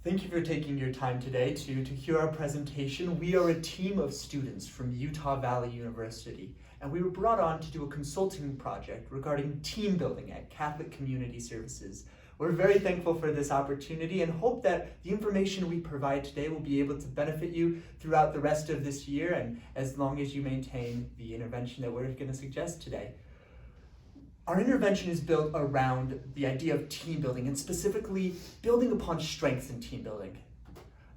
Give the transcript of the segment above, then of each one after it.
Thank you for taking your time today to hear our presentation. We are a team of students from Utah Valley University, and we were brought on to do a consulting project regarding team building at Catholic Community Services. We're very thankful for this opportunity and hope that the information we provide today will be able to benefit you throughout the rest of this year and as long as you maintain the intervention that we're going to suggest today. Our intervention is built around the idea of team building and specifically building upon strengths in team building.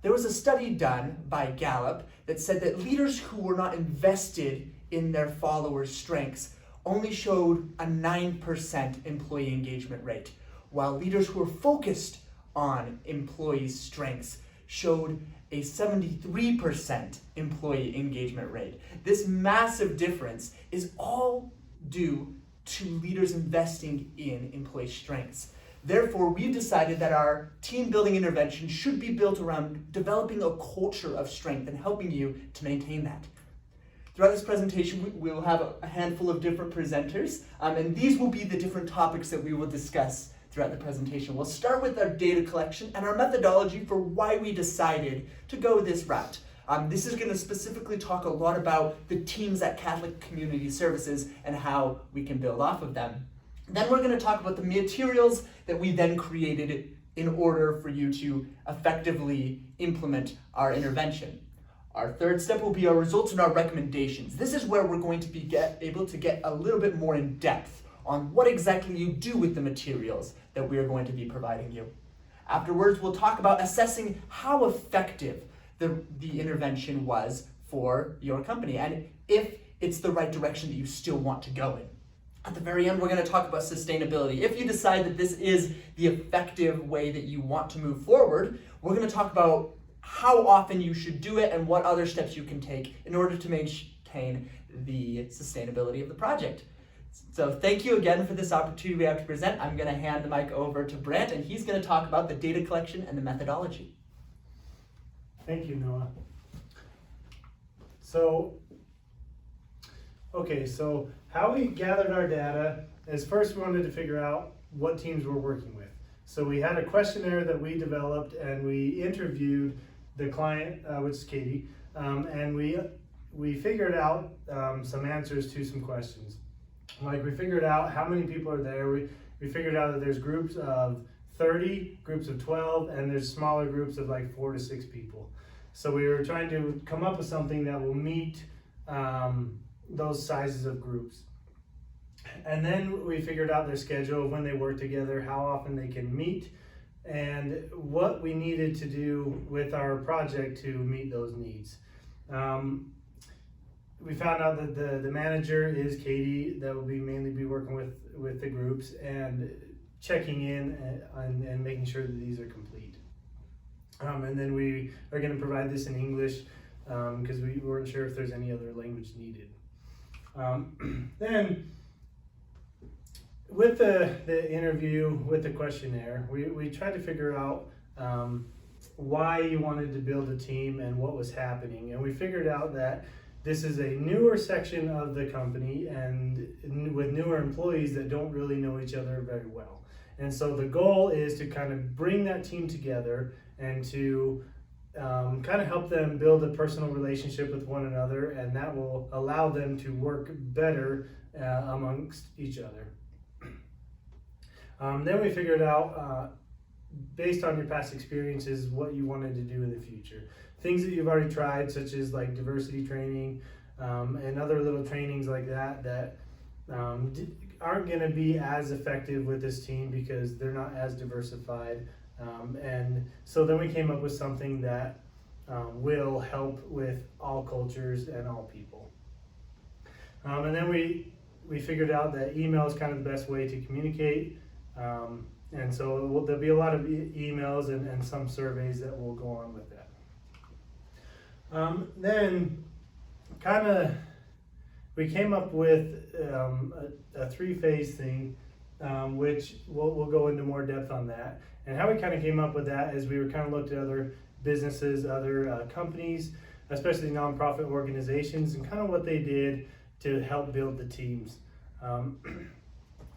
There was a study done by Gallup that said that leaders who were not invested in their followers' strengths only showed a 9% employee engagement rate, while leaders who were focused on employees' strengths showed a 73% employee engagement rate. This massive difference is all due to leaders investing in employee strengths. Therefore, we've decided that our team building intervention should be built around developing a culture of strength and helping you to maintain that. Throughout this presentation, we'll have a handful of different presenters, and these will be the different topics that we will discuss throughout the presentation. We'll start with our data collection and our methodology for why we decided to go this route. This is going to specifically talk a lot about the teams at Catholic Community Services and how we can build off of them. Then we're going to talk about the materials that we then created in order for you to effectively implement our intervention. Our third step will be our results and our recommendations. This is where we're going to be able to get a little bit more in depth on what exactly you do with the materials that we are going to be providing you. Afterwards, we'll talk about assessing how effective the intervention was for your company and if it's the right direction that you still want to go in. At the very end, we're going to talk about sustainability. If you decide that this is the effective way that you want to move forward, we're going to talk about how often you should do it and what other steps you can take in order to maintain the sustainability of the project. So thank you again for this opportunity we have to present. I'm going to hand the mic over to Brant, and he's going to talk about the data collection and the methodology. Thank you, Noah. So how we gathered our data is first we wanted to figure out what teams we're working with. So we had a questionnaire that we developed and we interviewed the client, which is Katie, and we figured out some answers to some questions. Like we figured out how many people are there. We figured out that there's groups of 30, groups of 12, and there's smaller groups of like 4 to 6 people. So we were trying to come up with something that will meet those sizes of groups. And then we figured out their schedule, when they work together, how often they can meet, and what we needed to do with our project to meet those needs. We found out that the manager is Katie, that will mainly be working with the groups and checking in and making sure that these are complete. And then we are going to provide this in English because we weren't sure if there's any other language needed. Then with the interview, with the questionnaire, we tried to figure out why you wanted to build a team and what was happening. And we figured out that this is a newer section of the company and with newer employees that don't really know each other very well. And so the goal is to kind of bring that team together and to kind of help them build a personal relationship with one another, and that will allow them to work better amongst each other. Then we figured out, based on your past experiences, what you wanted to do in the future. Things that you've already tried, such as like diversity training and other little trainings like that aren't going to be as effective with this team because they're not as diversified. And so then we came up with something that will help with all cultures and all people. And then we figured out that email is kind of the best way to communicate. And so there'll be a lot of emails and some surveys that will go on with that. Then we came up with a 3-phase thing, which we'll go into more depth on that. And how we kind of came up with that is we were kind of looked at other businesses, other companies, especially nonprofit organizations, and kind of what they did to help build the teams. And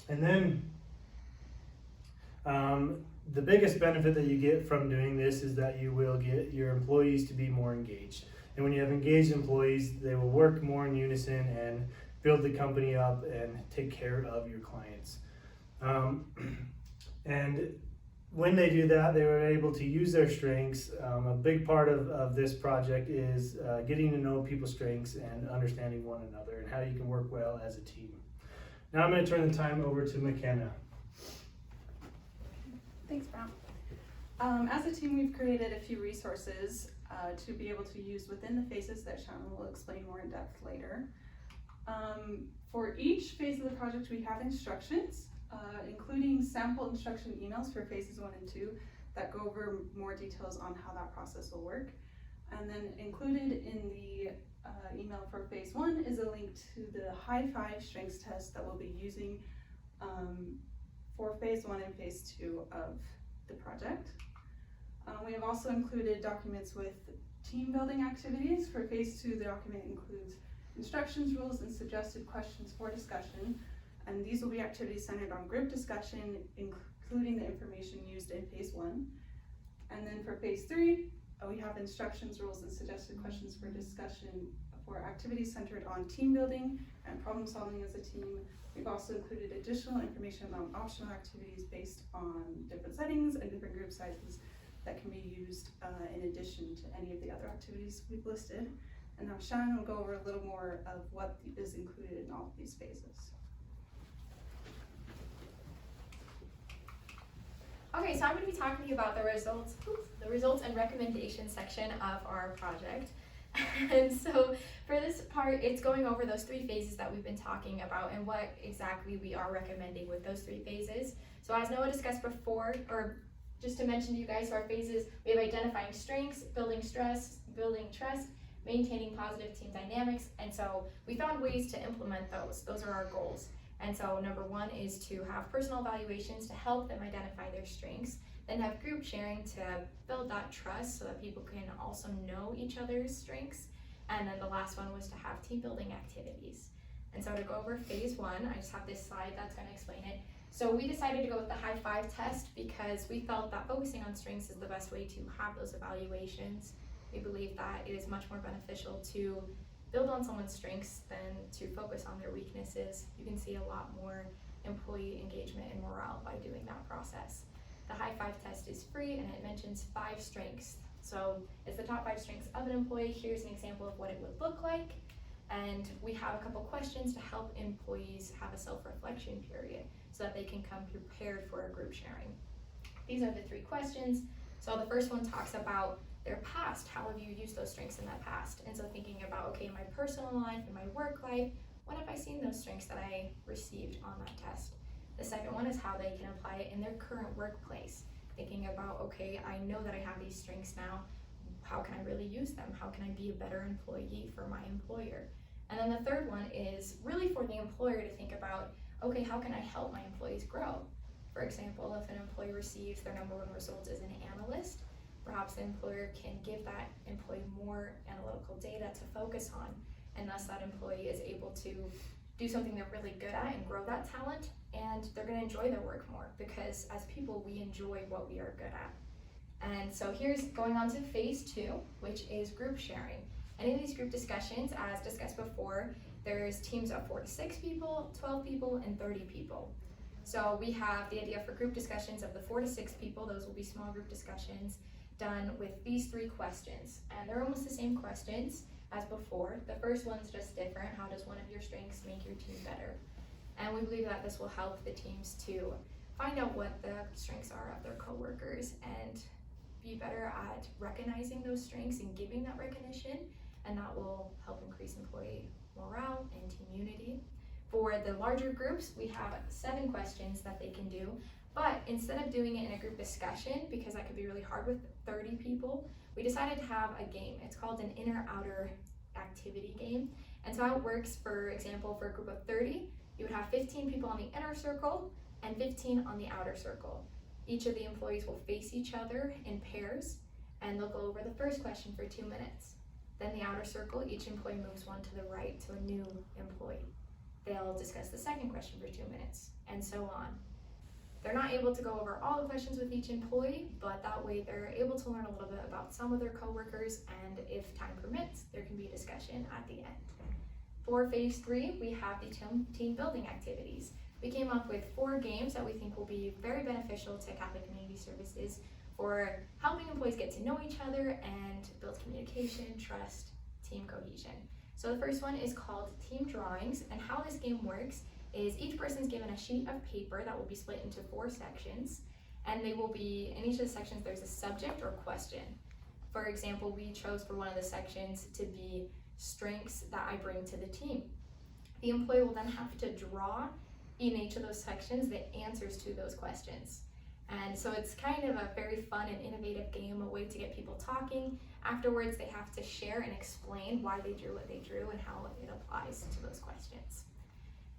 then the biggest benefit that you get from doing this is that you will get your employees to be more engaged. And when you have engaged employees, they will work more in unison and build the company up and take care of your clients. And when they do that, they were able to use their strengths. A big part of this project is getting to know people's strengths and understanding one another and how you can work well as a team. Now I'm going to turn the time over to McKenna. Thanks, Brown. As a team, we've created a few resources to be able to use within the phases that Shannon will explain more in depth later. For each phase of the project, we have instructions, including sample instruction emails for phases 1 and 2 that go over more details on how that process will work. And then included in the email for phase 1 is a link to the high 5 strengths test that we'll be using for phase 1 and phase 2 of the project. We have also included documents with team building activities. For phase 2, the document includes instructions, rules, and suggested questions for discussion. And these will be activities centered on group discussion, including the information used in phase 1. And then for phase 3, we have instructions, rules, and suggested questions for discussion for activities centered on team building and problem solving as a team. We've also included additional information about optional activities based on different settings and different group sizes that can be used in addition to any of the other activities we've listed. And now Shannon will go over a little more of what is included in all of these phases. Okay, so I'm going to be talking to you about the results and recommendations section of our project. And so for this part, it's going over those 3 phases that we've been talking about and what exactly we are recommending with those 3 phases. So as Noah discussed before, or just to mention to you guys, our phases, we have identifying strengths, building trust, maintaining positive team dynamics, and so we found ways to implement those. Those are our goals. And so number 1 is to have personal evaluations to help them identify their strengths, then have group sharing to build that trust so that people can also know each other's strengths, and then the last one was to have team building activities. And so to go over phase 1, I just have this slide that's going to explain it. So we decided to go with the high 5 test because we felt that focusing on strengths is the best way to have those evaluations. We believe that it is much more beneficial to build on someone's strengths than to focus on their weaknesses. You can see a lot more employee engagement and morale by doing that process. The high 5 test is free and it mentions 5 strengths. So it's the top 5 strengths of an employee. Here's an example of what it would look like. And we have a couple questions to help employees have a self-reflection period so that they can come prepared for a group sharing. These are the 3 questions. So the first one talks about their past. How have you used those strengths in that past? And so thinking about, okay, in my personal life, in my work life, when have I seen those strengths that I received on that test? The second one is how they can apply it in their current workplace. Thinking about, okay, I know that I have these strengths now. How can I really use them? How can I be a better employee for my employer? And then the third one is really for the employer to think about, okay, how can I help my employees grow? For example, if an employee receives their number 1 result as an analyst, perhaps the employer can give that employee more analytical data to focus on, and thus that employee is able to do something they're really good at and grow that talent, and they're going to enjoy their work more because as people, we enjoy what we are good at. And so here's going on to phase 2, which is group sharing. And in these group discussions, as discussed before, there's teams of 4 to 6 people, 12 people, and 30 people. So we have the idea for group discussions of the 4 to 6 people. Those will be small group discussions done with these 3 questions. And they're almost the same questions as before. The first one's just different. How does one of your strengths make your team better? And we believe that this will help the teams to find out what the strengths are of their coworkers and be better at recognizing those strengths and giving that recognition, and that will help increase employee morale and team unity. For the larger groups, we have 7 questions that they can do, but instead of doing it in a group discussion, because that could be really hard with 30 people, we decided to have a game. It's called an inner-outer activity game. And so how it works, for example, for a group of 30, you would have 15 people on the inner circle and 15 on the outer circle. Each of the employees will face each other in pairs, and they'll go over the first question for 2 minutes. Then the outer circle, each employee moves one to the right to a new employee. They'll discuss the second question for 2 minutes, and so on. They're not able to go over all the questions with each employee, but that way they're able to learn a little bit about some of their coworkers, and if time permits, there can be a discussion at the end. For phase 3, we have the team building activities. We came up with 4 games that we think will be very beneficial to Catholic Community Services for helping employees get to know each other and build communication, trust, team cohesion. So the first one is called Team Drawings, and how this game works is each person's given a sheet of paper that will be split into 4 sections, and they will be, in each of the sections there's a subject or question. For example, we chose for one of the sections to be strengths that I bring to the team. The employee will then have to draw in each of those sections the answers to those questions. And so it's kind of a very fun and innovative game, a way to get people talking. Afterwards, they have to share and explain why they drew what they drew and how it applies to those questions.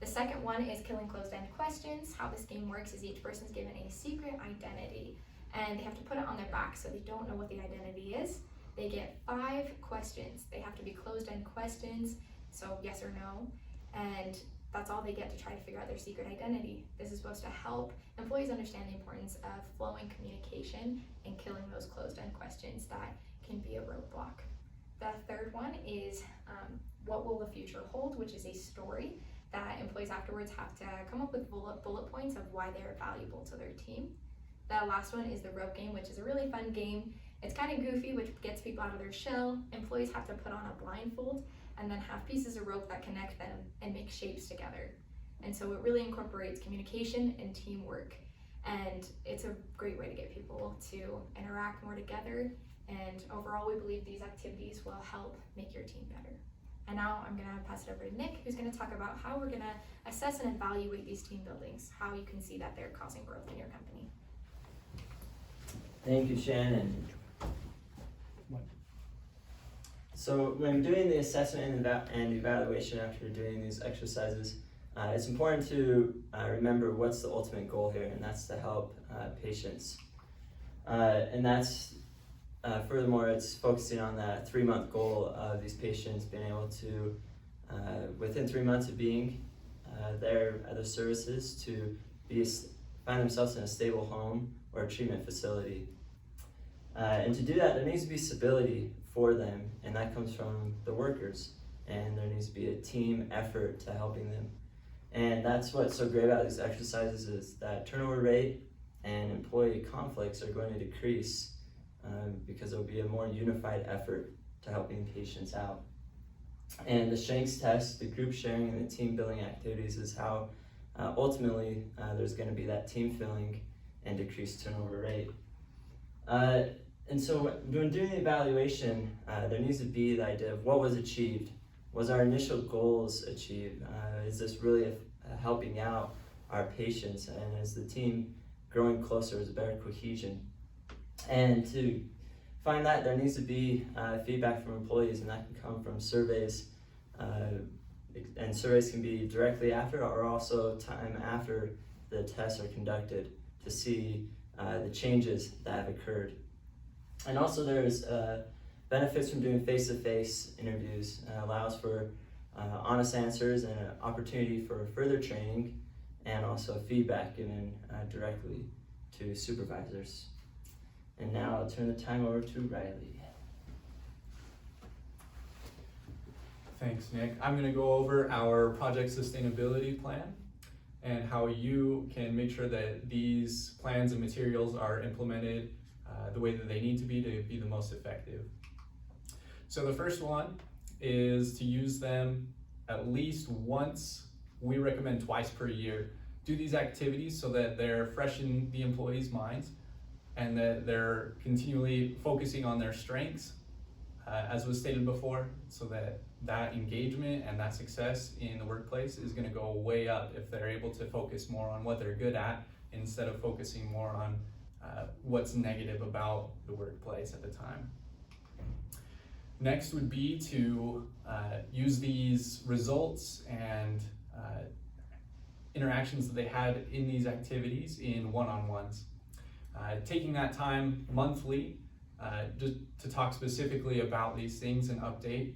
The second one is Killing Closed-End Questions. How this game works is each person's given a secret identity, and they have to put it on their back so they don't know what the identity is. They get 5 questions. They have to be closed-end questions, so yes or no, and that's all they get to try to figure out their secret identity. This is supposed to help employees understand the importance of flowing communication and killing those closed-end questions that can be a roadblock. The third one is What Will the Future Hold, which is a story that employees afterwards have to come up with bullet points of why they're valuable to their team. The last one is the rope game, which is a really fun game. It's kind of goofy, which gets people out of their shell. Employees have to put on a blindfold and then have pieces of rope that connect them and make shapes together. And so it really incorporates communication and teamwork. And it's a great way to get people to interact more together. And overall, we believe these activities will help make your team better. And now I'm gonna pass it over to Nick, who's gonna talk about how we're gonna assess and evaluate these team buildings, how you can see that they're causing growth in your company. Thank you, Shannon. So when doing the assessment and evaluation after doing these exercises, it's important to remember what's the ultimate goal here, and that's to help patients. And that's furthermore, it's focusing on that 3-month goal of these patients being able to, within 3 months of being there at the services, to find themselves in a stable home or a treatment facility. And to do that, there needs to be stability for them, and that comes from the workers, and there needs to be a team effort to helping them. And that's what's so great about these exercises, is that turnover rate and employee conflicts are going to decrease because there'll be a more unified effort to helping patients out. And the strengths test, the group sharing, and the team building activities is how ultimately there's going to be that team feeling and decreased turnover rate. And so when doing the evaluation, there needs to be the idea of what was achieved. Was our initial goals achieved? Is this really helping out our patients? And is the team growing closer? Is better cohesion? And to find that, there needs to be feedback from employees, and that can come from surveys. And surveys can be directly after or also time after the tests are conducted to see the changes that have occurred. And also there's benefits from doing face-to-face interviews. Allows for honest answers and an opportunity for further training, and also feedback given directly to supervisors. And now I'll turn the time over to Riley. Thanks, Nick. I'm going to go over our project sustainability plan and how you can make sure that these plans and materials are implemented the way that they need to be the most effective. So the first one is to use them at least once. We recommend twice per year. Do these activities so that they're fresh in the employees' minds and that they're continually focusing on their strengths, as was stated before, so that engagement and that success in the workplace is going to go way up if they're able to focus more on what they're good at instead of focusing more on what's negative about the workplace at the time. Next would be to use these results and interactions that they had in these activities in one-on-ones. Taking that time monthly just to talk specifically about these things and update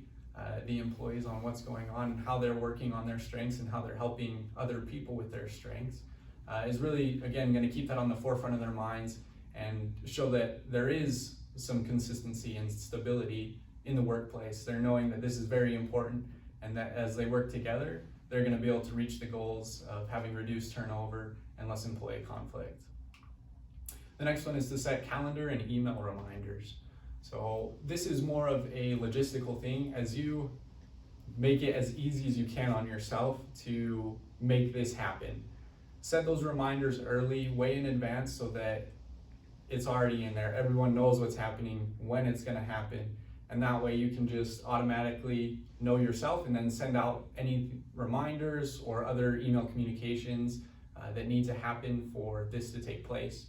the employees on what's going on and how they're working on their strengths and how they're helping other people with their strengths. is really, again, going to keep that on the forefront of their minds and show that there is some consistency and stability in the workplace. They're knowing that this is very important, and that as they work together, they're going to be able to reach the goals of having reduced turnover and less employee conflict. The next one is to set calendar and email reminders. So this is more of a logistical thing. As you make it as easy as you can on yourself to make this happen, set those reminders early, way in advance, so that it's already in there. Everyone knows what's happening, when it's going to happen, and that way you can just automatically know yourself and then send out any reminders or other email communications that need to happen for this to take place.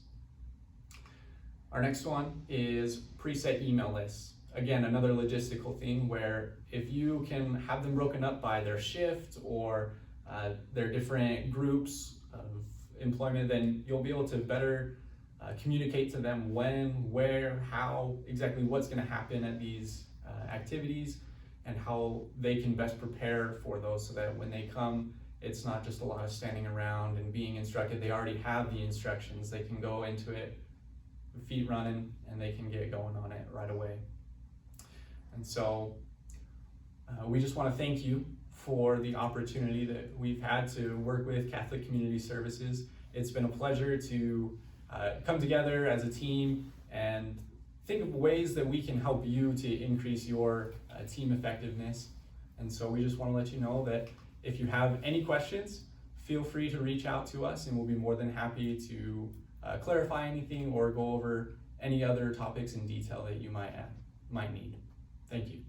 Our next one is preset email lists. Again, another logistical thing where if you can have them broken up by their shift or their different groups of employment, then you'll be able to better communicate to them when, where, how, exactly what's going to happen at these activities, and how they can best prepare for those, so that when they come, it's not just a lot of standing around and being instructed. They already have the instructions. They can go into it, feet running, and they can get going on it right away. And so we just want to thank you for the opportunity that we've had to work with Catholic Community Services. It's been a pleasure to come together as a team and think of ways that we can help you to increase your team effectiveness. And so we just want to let you know that if you have any questions, feel free to reach out to us, and we'll be more than happy to clarify anything or go over any other topics in detail that you might need. Thank you.